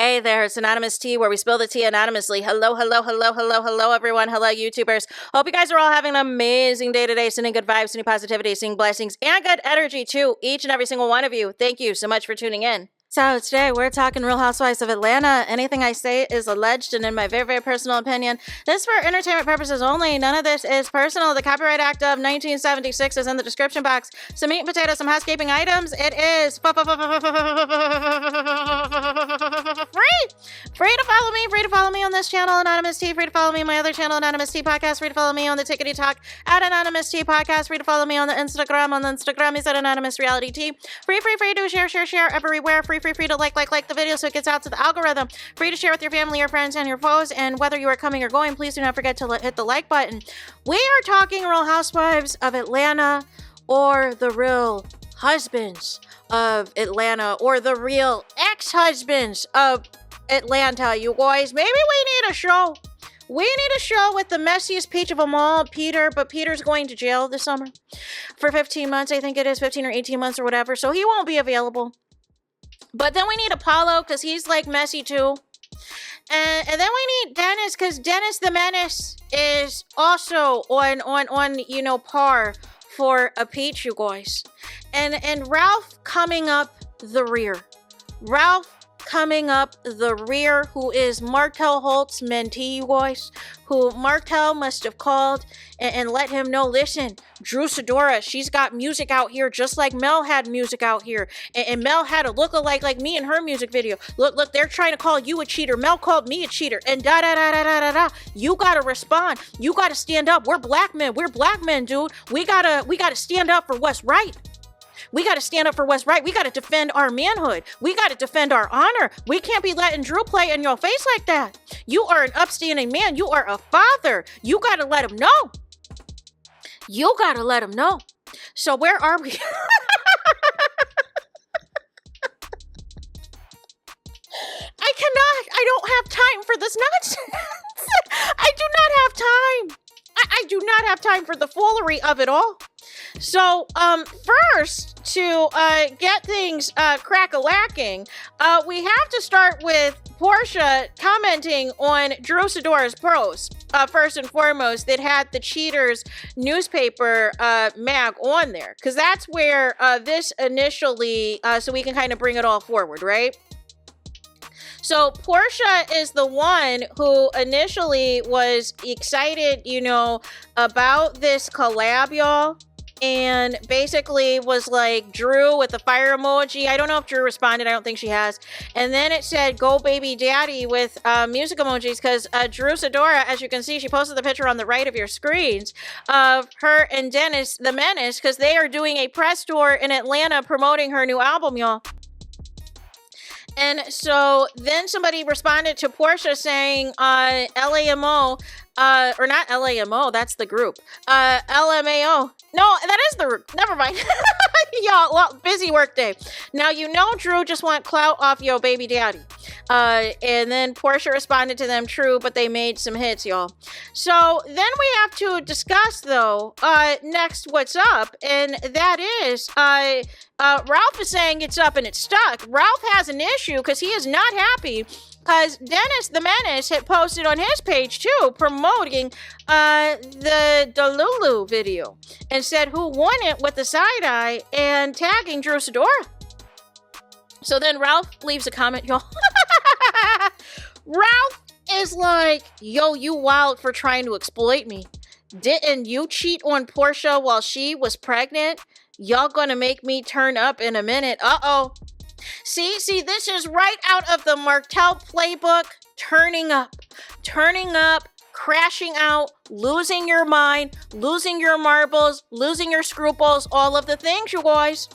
Hey there, it's Anonymous Tea, where we spill the tea anonymously. Hello, everyone. Hello, YouTubers. Hope you guys are all having an amazing day today. Sending good vibes, sending positivity, sending blessings, and good energy to each and every single one of you. Thank you so much for tuning in. So today we're talking Real Housewives of Atlanta. Anything I say is alleged and in my very, very personal opinion. This is for entertainment purposes only. None of this is personal. The Copyright Act of 1976 is in the description box. Some meat and potatoes, some housekeeping items. It is free to follow me. Free to follow me on this channel, Anonymous Tea. Free to follow me on my other channel, Anonymous Tea Podcast. Free to follow me on the Tickety Talk at Anonymous Tea Podcast. Free to follow me on the Instagram. On the Instagram is at Anonymous Reality Tea. Free to share everywhere. Free to like the video so it gets out to the algorithm. Free to share with your family, your friends, and your foes. And whether you are coming or going, please do not forget to hit the like button. We are talking Real Housewives of Atlanta, or the Real Husbands of Atlanta, or the Real Ex-Husbands of Atlanta, you guys. Maybe we need a show. We need a show with the messiest peach of them all, Peter. But Peter's going to jail this summer for 15 months. I think it is 15 or 18 months or whatever. So he won't be available. But then we need Apollo because he's like messy too. And then we need Dennis because Dennis the Menace is also on you know, par for a peach, you guys. And Ralph coming up the rear. Ralph coming up the rear, who is Martell Holt's mentee, you guys, who Martell must have called and let him know, listen, Drew SIDORA, she's got music out here just like Mel had music out here. And Mel had a lookalike like me in her music video. Look, they're trying to call you a cheater. Mel called me a cheater. And da-da-da-da-da-da-da. You gotta respond. You gotta stand up. We're black men. We're black men, dude. We gotta stand up for what's right. We got to stand up for what's right. We got to defend our manhood. We got to defend our honor. We can't be letting Drew play in your face like that. You are an upstanding man. You are a father. You got to let him know. You got to let him know. So where are we? I don't have time for this nonsense. I do not have time. I do not have time for the foolery of it all. So, first, to get things crack-a-lacking, we have to start with Porsha commenting on Drew SIDORA's post. First and foremost, that had the Cheaters newspaper mag on there, because that's where this initially, so we can kind of bring it all forward, right? So Porsha is the one who initially was excited, you know, about this collab, y'all. And basically was like Drew with the fire emoji. I don't know if Drew responded. I don't think she has. And then it said, go baby daddy with music emojis. Because Drew SIDORA, as you can see, she posted the picture on the right of your screens of her and Dennis the Menace. Because they are doing a press tour in Atlanta promoting her new album, y'all. And so then somebody responded to Porsha saying, LAMO, or not LAMO, that's the group. LMAO. No, that is the, never mind. Y'all, well, busy work day. Now, you know Drew just want clout off your baby daddy. And then Porsha responded to them, true, but they made some hits, y'all. So then we have to discuss, though, next what's up. And that is, Ralph is saying it's up and it's stuck. Ralph has an issue because he is not happy because Dennis the Menace had posted on his page, too, promoting the Delulu video and said who won it with the side-eye and tagging Drew SIDORA. So then Ralph leaves a comment, y'all. Ralph is like, yo, you wild for trying to exploit me. Didn't you cheat on Porsha while she was pregnant? Y'all gonna make me turn up in a minute. Uh-oh. See, this is right out of the Martell playbook. Turning up, crashing out, losing your mind, losing your marbles, losing your scruples, all of the things, you guys.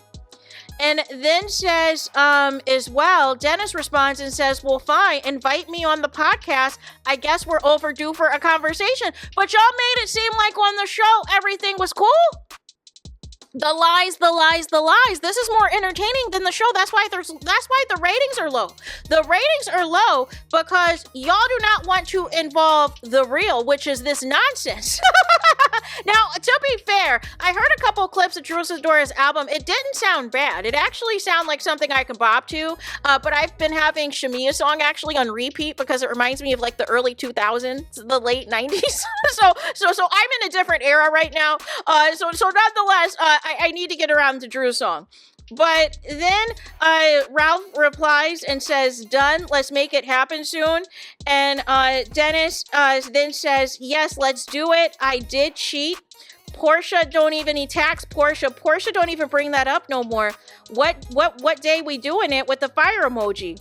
And then says, as well, Dennis responds and says, well, fine, invite me on the podcast. I guess we're overdue for a conversation. But y'all made it seem like on the show, everything was cool. The lies. This is more entertaining than the show. That's why the ratings are low. The ratings are low because y'all do not want to involve the real, which is this nonsense. Now, to be fair, I heard a couple clips of Drew Sidora's album. It didn't sound bad. It actually sounded like something I could bop to. But I've been having Shamia's song actually on repeat because it reminds me of like the early 2000s, the late 90s. so I'm in a different era right now. So nonetheless, I need to get around to Drew's song. But then Ralph replies and says, done, let's make it happen soon. And Dennis then says, yes, let's do it. I did cheat. Porsha don't even, he tags Porsha. Porsha don't even bring that up no more. What day we doing it with the fire emoji?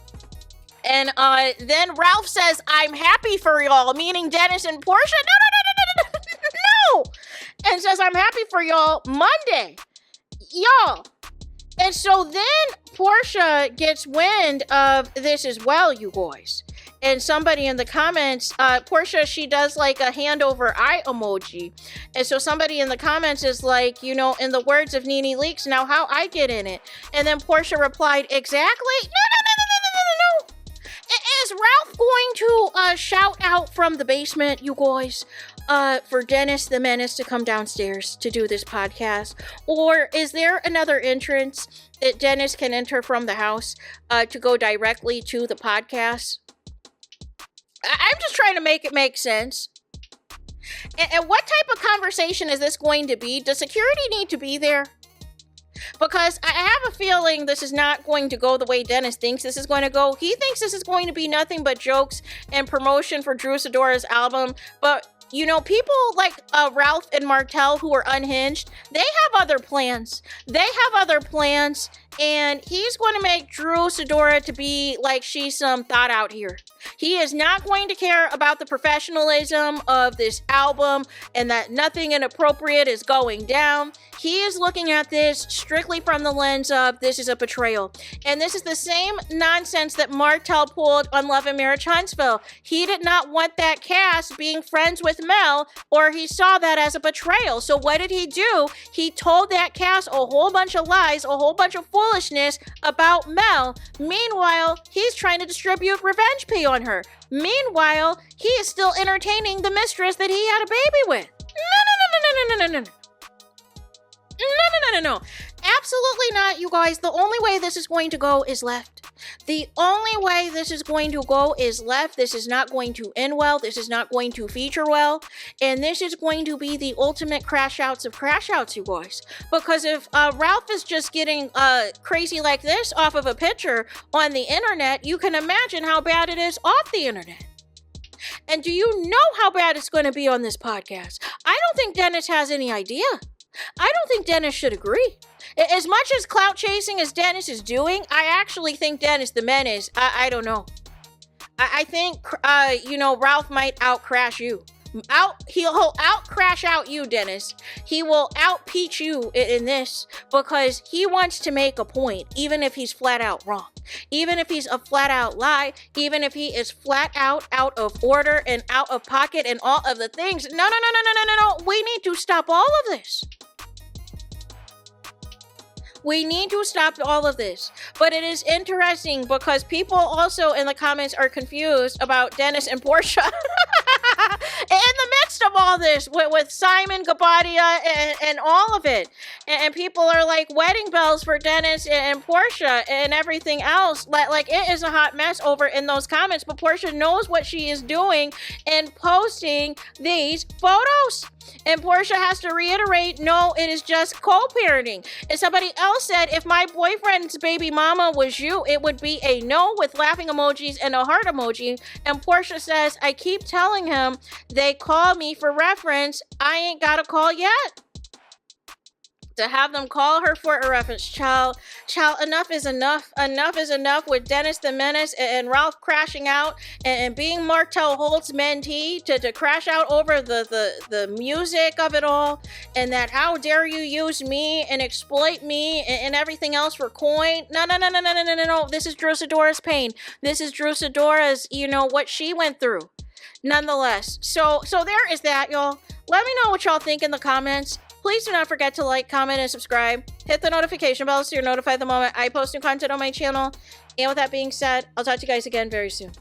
And then Ralph says, I'm happy for y'all, meaning Dennis and Porsha. No. And says, I'm happy for y'all Monday. Y'all. And so then Porsha gets wind of this as well, you guys. And somebody in the comments, Porsha, she does like a hand over eye emoji. And so somebody in the comments is like, you know, in the words of Nene Leakes, now how I get in it. And then Porsha replied, exactly? No. Is Ralph going to shout out from the basement, you guys? For Dennis the Menace to come downstairs to do this podcast? Or is there another entrance that Dennis can enter from the house to go directly to the podcast? I'm just trying to make it make sense. And what type of conversation is this going to be? Does security need to be there? Because I have a feeling this is not going to go the way Dennis thinks this is going to go. He thinks this is going to be nothing but jokes and promotion for Drew Sidora's album. But you know, people like Ralph and Martell who are unhinged, they have other plans. And he's going to make Drew Sidora to be like she's some thought out here. He is not going to care about the professionalism of this album and that nothing inappropriate is going down. He is looking at this strictly from the lens of this is a betrayal. And this is the same nonsense that Martell pulled on Love and Marriage Huntsville. He did not want that cast being friends with Mel, or he saw that as a betrayal. So what did he do? He told that cast a whole bunch of lies, a whole bunch of foolishness about Mel. Meanwhile, he's trying to distribute revenge pay on her. Meanwhile, he is still entertaining the mistress that he had a baby with. No. Absolutely not, you guys. The only way this is going to go is left. The only way this is going to go is left. This is not going to end well. This is not going to feature well. And this is going to be the ultimate crash outs of crash outs, you guys. Because if Ralph is just getting crazy like this off of a picture on the internet, you can imagine how bad it is off the internet. And do you know how bad it's going to be on this podcast? I don't think Dennis has any idea. I don't think Dennis should agree. As much as clout chasing as Dennis is doing, I actually think Dennis the Menace, I don't know. I think, Ralph might out-crash you. He'll out-crash out you, Dennis. He will out-peach you in this because he wants to make a point, even if he's flat out wrong. Even if he's a flat out lie, even if he is flat out of order and out of pocket and all of the things. No. We need to stop all of this. We need to stop all of this. But it is interesting because people also in the comments are confused about Dennis and Porsha. In the midst of all this, with Simon Gabadia and all of it. And people are like wedding bells for Dennis and Porsha and everything else. Like it is a hot mess over in those comments. But Porsha knows what she is doing and posting these photos. And Porsha has to reiterate, no, it is just co-parenting. And somebody else said, if my boyfriend's baby mama was you, it would be a no with laughing emojis and a heart emoji. And Porsha says, I keep telling him they call me for reference. I ain't got a call yet. To have them call her for a reference. Child, enough is enough. Enough is enough with Dennis the Menace and Ralph crashing out and being Martell Holt's mentee to crash out over the music of it all, and that how dare you use me and exploit me and everything else for coin. No. This is Drew Sidora's pain. This is Drew Sidora's, what she went through. Nonetheless, so there is that, y'all. Let me know what y'all think in the comments. Please do not forget to like, comment, and subscribe. Hit the notification bell so you're notified the moment I post new content on my channel. And with that being said, I'll talk to you guys again very soon.